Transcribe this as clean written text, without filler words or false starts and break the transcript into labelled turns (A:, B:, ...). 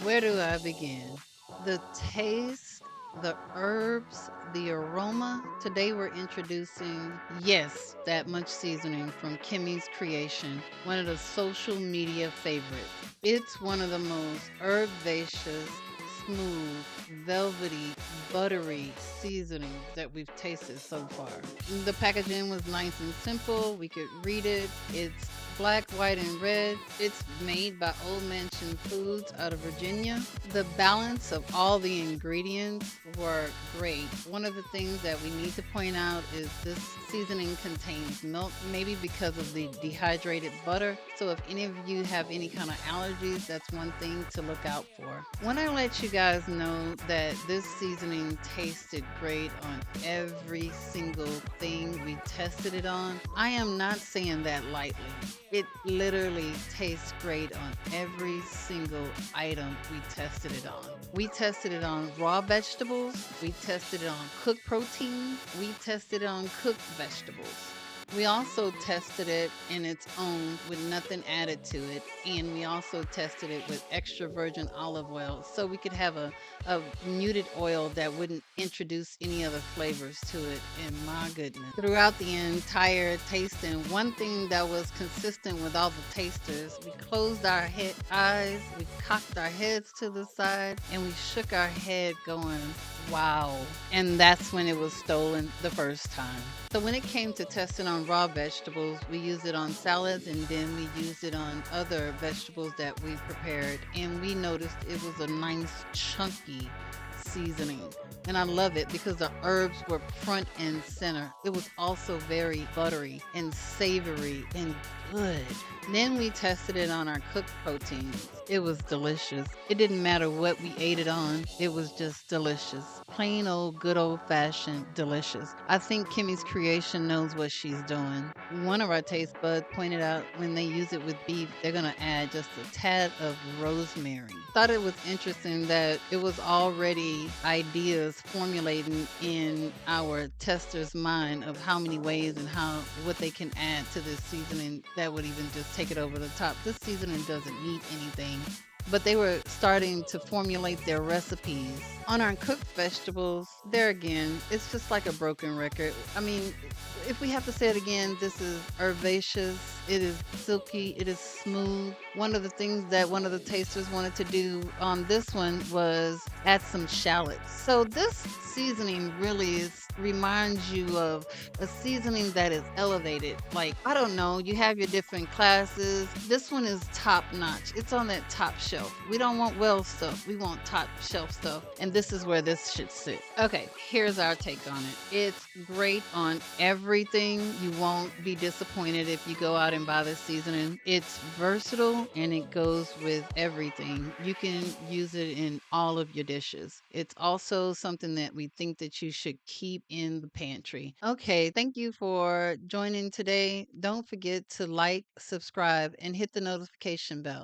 A: Where do I begin? The taste, the herbs, the aroma. Today we're introducing Yes, That Much Seasoning from Kimmy's Creation, one of the social media favorites. It's one of the most herbaceous, smooth, velvety, buttery seasonings that we've tasted so far. The packaging was nice and simple. We could read it. It's black, white, and red. It's made by Old Mansion Foods out of Virginia. The balance of all the ingredients were great. One of the things that we need to point out is this seasoning contains milk, maybe because of the dehydrated butter. So if any of you have any kind of allergies, that's one thing to look out for. When I let you guys know that this seasoning tasted great on every single thing we tested it on, I am not saying that lightly. It literally tastes great on every single item we tested it on. We tested it on raw vegetables, we tested it on cooked protein, we tested it on cooked vegetables. We also tested it in its own with nothing added to it, and we also tested it with extra virgin olive oil so we could have a muted oil that wouldn't introduce any other flavors to it. And my goodness, throughout the entire tasting, one thing that was consistent with all the tasters, we closed our eyes, we cocked our heads to the side, and we shook our head going, wow. And that's when it was stolen the first time. So when it came to testing on raw vegetables, we used it on salads and then we used it on other vegetables that we prepared. And we noticed it was a nice chunky seasoning. And I love it because the herbs were front and center. It was also very buttery and savory and good. Then we tested it on our cooked proteins. It was delicious. It didn't matter what we ate it on, it was just delicious. Plain old, good old fashioned delicious. I think Kimmy's Creation knows what she's doing. One of our taste buds pointed out when they use it with beef, they're going to add just a tad of rosemary. Thought it was interesting that it was already ideas formulating in our tester's mind of how many ways and how what they can add to this seasoning that would even just take it over the top. This seasoning doesn't need anything, but they were starting to formulate their recipes. On our cooked vegetables, there again, it's just like a broken record. I mean, if we have to say it again, this is herbaceous, it is silky, it is smooth. One of the things that one of the tasters wanted to do on this one was add some shallots. So this seasoning really reminds you of a seasoning that is elevated. Like, I don't know, you have your different classes. This one is top notch. It's on that top shelf. We don't want well stuff. We want top shelf stuff. And this is where this should sit. Okay, here's our take on it. It's great on everything. You won't be disappointed if you go out and buy this seasoning. It's versatile and it goes with everything. You can use it in all of your dishes. It's also something that we think that you should keep in the pantry. Okay, thank you for joining today. Don't forget to like, subscribe, and hit the notification bell.